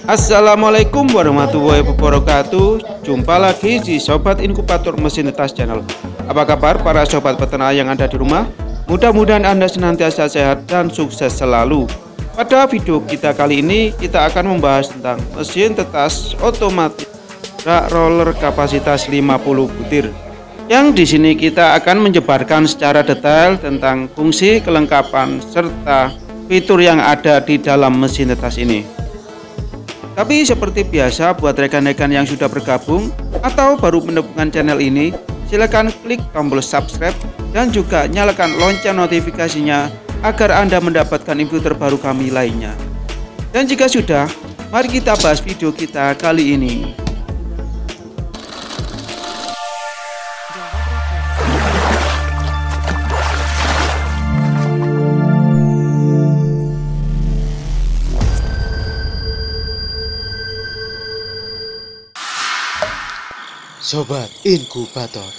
Assalamualaikum warahmatullahi wabarakatuh. Jumpa lagi di Sobat Inkubator Mesin Netas Channel. Apa kabar para sobat peternak yang ada di rumah? Mudah-mudahan Anda senantiasa sehat dan sukses selalu. Pada video kita kali ini kita akan membahas tentang mesin tetas otomatis rak roller kapasitas 50 butir. Yang di sini kita akan menjabarkan secara detail tentang fungsi, kelengkapan serta fitur yang ada di dalam mesin tetas ini. Tapi seperti biasa, buat rekan-rekan yang sudah bergabung atau baru menemukan channel ini, silakan klik tombol subscribe dan juga nyalakan lonceng notifikasinya agar Anda mendapatkan info terbaru kami lainnya. Dan jika sudah, mari kita bahas video kita kali ini. Sobat Inkubator,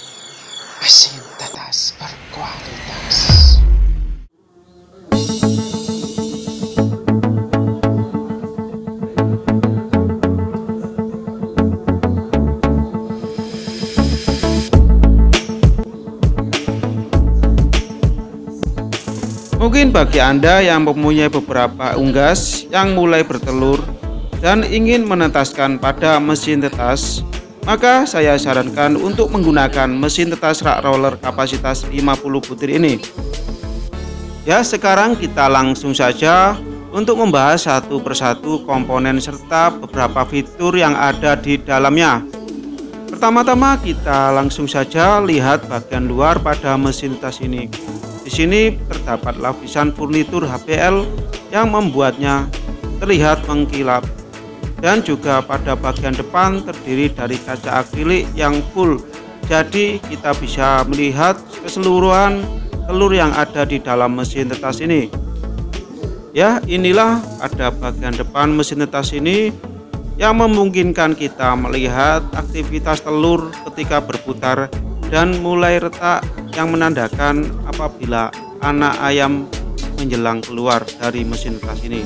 mesin tetas berkualitas. Mungkin bagi Anda yang mempunyai beberapa unggas yang mulai bertelur dan ingin menetaskan pada mesin tetas, maka saya sarankan untuk menggunakan mesin tetas rak roller kapasitas 50 butir ini. Ya, sekarang kita langsung saja untuk membahas satu persatu komponen serta beberapa fitur yang ada di dalamnya. Pertama-tama kita langsung saja lihat bagian luar pada mesin tetas ini. Di sini terdapat lapisan furnitur HPL yang membuatnya terlihat mengkilap. Dan juga pada bagian depan terdiri dari kaca akrilik yang full, jadi kita bisa melihat keseluruhan telur yang ada di dalam mesin tetas ini. Ya, inilah pada bagian depan mesin tetas ini yang memungkinkan kita melihat aktivitas telur ketika berputar dan mulai retak, yang menandakan apabila anak ayam menjelang keluar dari mesin tetas ini.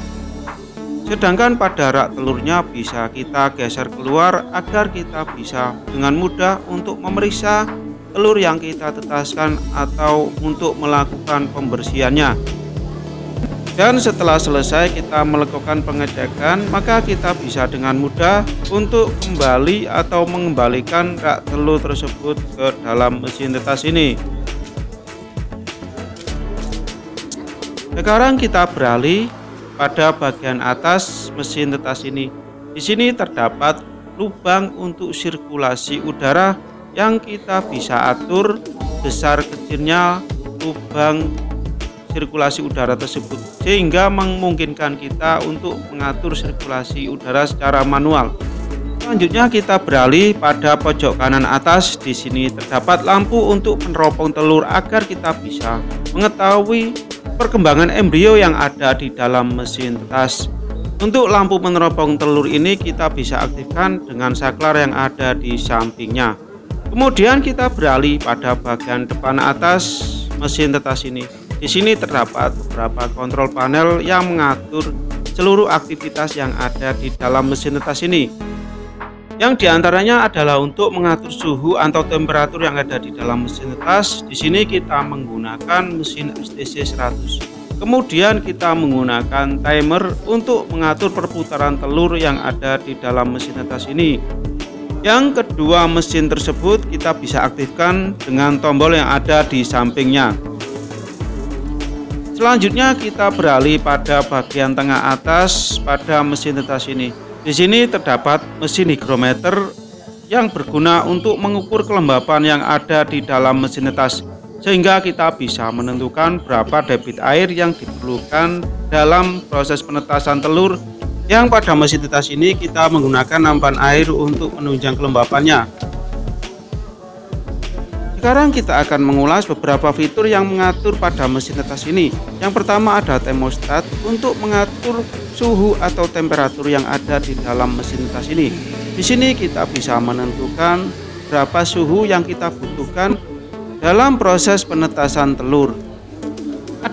Sedangkan pada rak telurnya bisa kita geser keluar agar kita bisa dengan mudah untuk memeriksa telur yang kita tetaskan atau untuk melakukan pembersihannya. Dan setelah selesai kita melakukan pengecekan, maka kita bisa dengan mudah untuk kembali atau mengembalikan rak telur tersebut ke dalam mesin tetas ini. Sekarang kita beralih pada bagian atas mesin tetas ini. Di sini terdapat lubang untuk sirkulasi udara yang kita bisa atur besar kecilnya lubang sirkulasi udara tersebut, sehingga memungkinkan kita untuk mengatur sirkulasi udara secara manual. Selanjutnya kita beralih pada pojok kanan atas. Di sini terdapat lampu untuk meneropong telur agar kita bisa mengetahui perkembangan embrio yang ada di dalam mesin tetas. Untuk lampu meneropong telur ini kita bisa aktifkan dengan saklar yang ada di sampingnya. Kemudian kita beralih pada bagian depan atas mesin tetas ini. Di sini terdapat beberapa kontrol panel yang mengatur seluruh aktivitas yang ada di dalam mesin tetas ini. Yang diantaranya adalah untuk mengatur suhu atau temperatur yang ada di dalam mesin tetas. Di sini kita menggunakan mesin STC 100. Kemudian kita menggunakan timer untuk mengatur perputaran telur yang ada di dalam mesin tetas ini. Yang kedua mesin tersebut kita bisa aktifkan dengan tombol yang ada di sampingnya. Selanjutnya kita beralih pada bagian tengah atas pada mesin tetas ini. Di sini terdapat mesin hygrometer yang berguna untuk mengukur kelembapan yang ada di dalam mesin tetas, sehingga kita bisa menentukan berapa debit air yang diperlukan dalam proses penetasan telur. Yang pada mesin tetas ini kita menggunakan nampan air untuk menunjang kelembapannya. Sekarang kita akan mengulas beberapa fitur yang mengatur pada mesin tetas ini. Yang pertama ada termostat untuk mengatur suhu atau temperatur yang ada di dalam mesin tetas ini. Di sini kita bisa menentukan berapa suhu yang kita butuhkan dalam proses penetasan telur.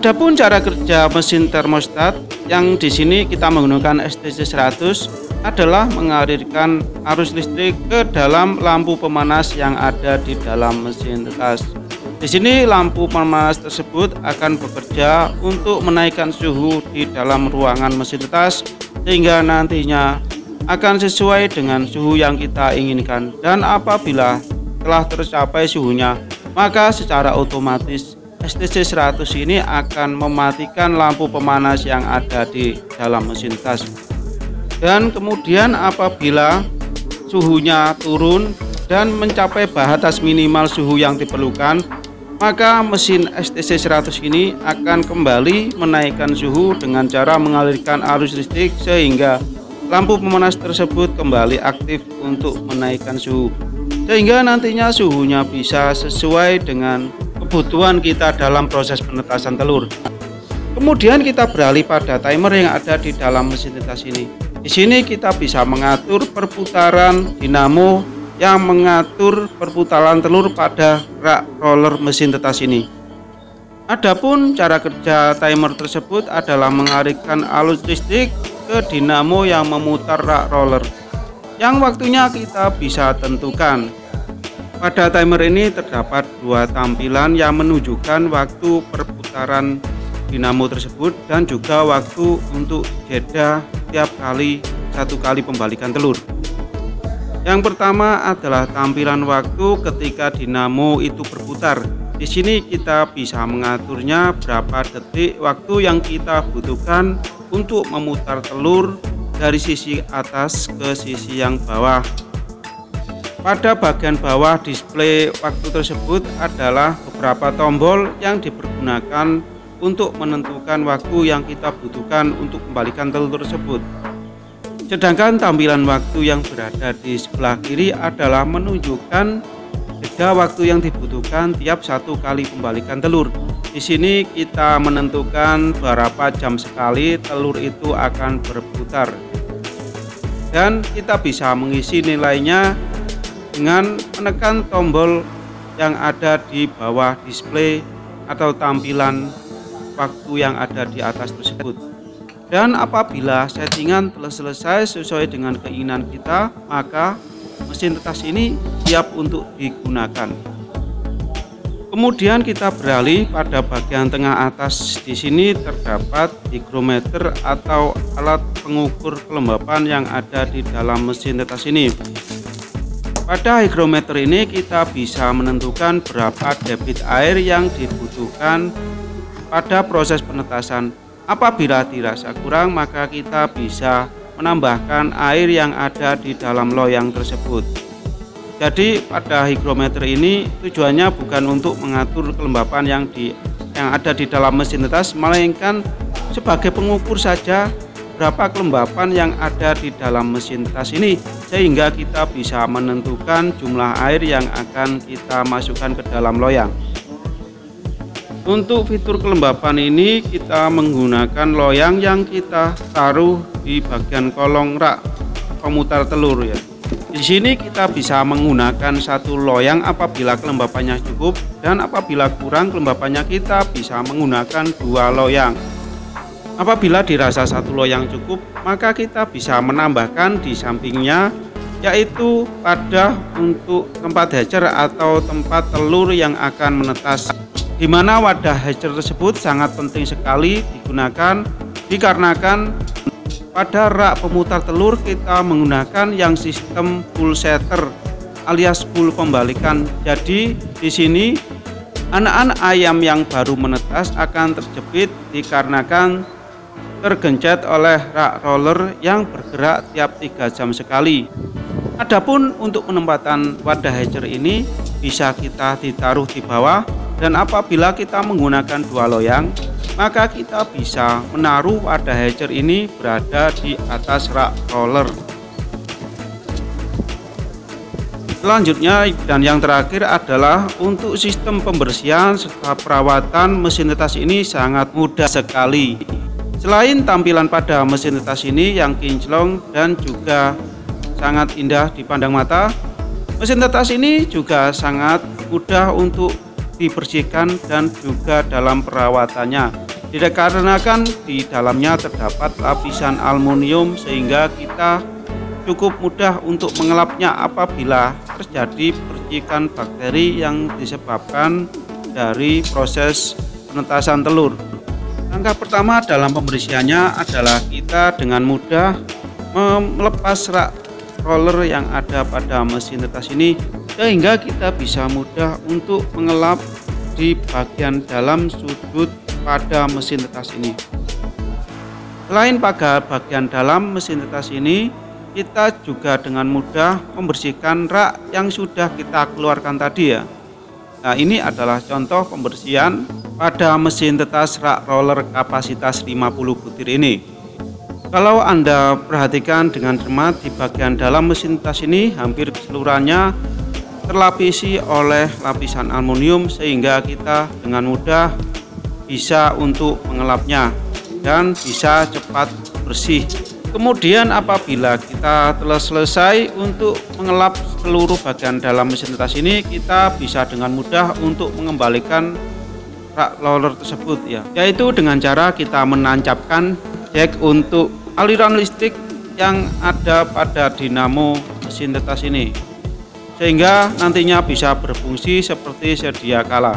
Adapun cara kerja mesin termostat yang di sini kita menggunakan STC 100 adalah mengalirkan arus listrik ke dalam lampu pemanas yang ada di dalam mesin tetas. Di sini lampu pemanas tersebut akan bekerja untuk menaikkan suhu di dalam ruangan mesin tetas sehingga nantinya akan sesuai dengan suhu yang kita inginkan, dan apabila telah tercapai suhunya maka secara otomatis STC 100 ini akan mematikan lampu pemanas yang ada di dalam mesin tetas. Dan kemudian apabila suhunya turun dan mencapai batas minimal suhu yang diperlukan, maka mesin STC 100 ini akan kembali menaikkan suhu dengan cara mengalirkan arus listrik sehingga lampu pemanas tersebut kembali aktif untuk menaikkan suhu, sehingga nantinya suhunya bisa sesuai dengan kebutuhan kita dalam proses penetasan telur. Kemudian kita beralih pada timer yang ada di dalam mesin tetas ini. Di sini kita bisa mengatur perputaran dinamo yang mengatur perputaran telur pada rak roller mesin tetas ini. Adapun cara kerja timer tersebut adalah mengalirkan arus listrik ke dinamo yang memutar rak roller, yang waktunya kita bisa tentukan. Pada timer ini terdapat dua tampilan yang menunjukkan waktu perputaran dinamo tersebut dan juga waktu untuk jeda tiap satu kali pembalikan telur. Yang pertama adalah tampilan waktu ketika dinamo itu berputar. Di sini kita bisa mengaturnya berapa detik waktu yang kita butuhkan untuk memutar telur dari sisi atas ke sisi yang bawah. Pada bagian bawah display waktu tersebut adalah beberapa tombol yang dipergunakan untuk menentukan waktu yang kita butuhkan untuk kembalikan telur tersebut. Sedangkan tampilan waktu yang berada di sebelah kiri adalah menunjukkan jeda waktu yang dibutuhkan tiap satu kali pembalikan telur. Di sini kita menentukan berapa jam sekali telur itu akan berputar. Dan kita bisa mengisi nilainya dengan menekan tombol yang ada di bawah display atau tampilan waktu yang ada di atas tersebut. Dan apabila settingan telah selesai sesuai dengan keinginan kita, maka mesin tetas ini siap untuk digunakan. Kemudian kita beralih pada bagian tengah atas. Di sini terdapat hygrometer atau alat pengukur kelembapan yang ada di dalam mesin tetas ini. Pada hygrometer ini kita bisa menentukan berapa debit air yang dibutuhkan pada proses penetasan. Apabila dirasa kurang, maka kita bisa menambahkan air yang ada di dalam loyang tersebut. Jadi pada hygrometer ini tujuannya bukan untuk mengatur kelembapan yang ada di dalam mesin tetas, melainkan sebagai pengukur saja berapa kelembapan yang ada di dalam mesin tetas ini, sehingga kita bisa menentukan jumlah air yang akan kita masukkan ke dalam loyang. Untuk fitur kelembapan ini kita menggunakan loyang yang kita taruh di bagian kolong rak pemutar telur ya. Di sini kita bisa menggunakan satu loyang apabila kelembapannya cukup, dan apabila kurang kelembapannya kita bisa menggunakan dua loyang. Apabila dirasa satu loyang cukup, maka kita bisa menambahkan di sampingnya, yaitu pada untuk tempat hatcher atau tempat telur yang akan menetas, di mana wadah hatcher tersebut sangat penting sekali digunakan dikarenakan pada rak pemutar telur kita menggunakan yang sistem full setter alias full pembalikan. Jadi di sini anak-anak ayam yang baru menetas akan terjepit dikarenakan tergencet oleh rak roller yang bergerak tiap 3 jam sekali. Adapun untuk penempatan wadah hatcher ini bisa kita ditaruh di bawah, dan apabila kita menggunakan dua loyang, maka kita bisa menaruh wadah hatcher ini berada di atas rak roller. Selanjutnya dan yang terakhir adalah untuk sistem pembersihan serta perawatan mesin tetas ini sangat mudah sekali. Selain tampilan pada mesin tetas ini yang kinclong dan juga sangat indah dipandang mata, mesin tetas ini juga sangat mudah untuk dibersihkan dan juga dalam perawatannya. Dikarenakan di dalamnya terdapat lapisan aluminium sehingga kita cukup mudah untuk mengelapnya apabila terjadi percikan bakteri yang disebabkan dari proses penetasan telur. Langkah pertama dalam pembersihannya adalah kita dengan mudah melepas rak roller yang ada pada mesin tetas ini sehingga kita bisa mudah untuk mengelap di bagian dalam sudut pada mesin tetas ini. Selain pada bagian dalam mesin tetas ini, kita juga dengan mudah membersihkan rak yang sudah kita keluarkan tadi ya. Nah, ini adalah contoh pembersihan pada mesin tetas rak roller kapasitas 50 butir ini. Kalau Anda perhatikan dengan cermat, di bagian dalam mesin tetas ini hampir keseluruhannya terlapisi oleh lapisan aluminium sehingga kita dengan mudah bisa untuk mengelapnya dan bisa cepat bersih. Kemudian apabila kita telah selesai untuk mengelap seluruh bagian dalam mesin tetas ini, kita bisa dengan mudah untuk mengembalikan rak roller tersebut ya, yaitu dengan cara kita menancapkan jack untuk aliran listrik yang ada pada dinamo mesin tetas ini, sehingga nantinya bisa berfungsi seperti sedia kala.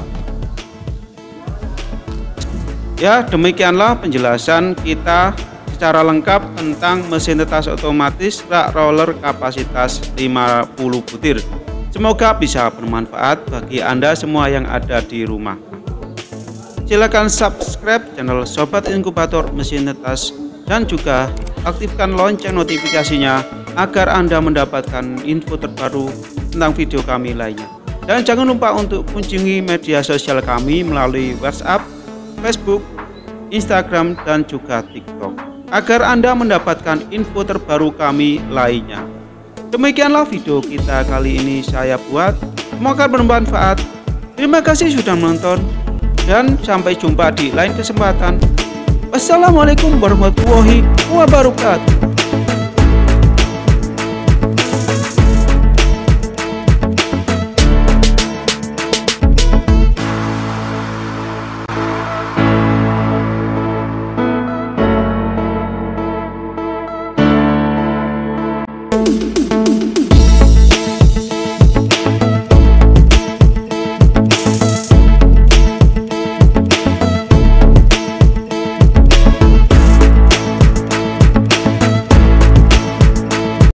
Ya, demikianlah penjelasan kita secara lengkap tentang mesin tetas otomatis rak roller kapasitas 50 butir. Semoga bisa bermanfaat bagi Anda semua yang ada di rumah. Silakan subscribe channel Sobat Inkubator Mesin Tetas dan juga aktifkan lonceng notifikasinya agar Anda mendapatkan info terbaru tentang video kami lainnya. Dan jangan lupa untuk kunjungi media sosial kami melalui WhatsApp, Facebook, Instagram, dan juga TikTok agar Anda mendapatkan info terbaru kami lainnya. Demikianlah video kita kali ini saya buat. Semoga bermanfaat. Terima kasih sudah menonton dan sampai jumpa di lain kesempatan. Wassalamualaikum warahmatullahi wabarakatuh.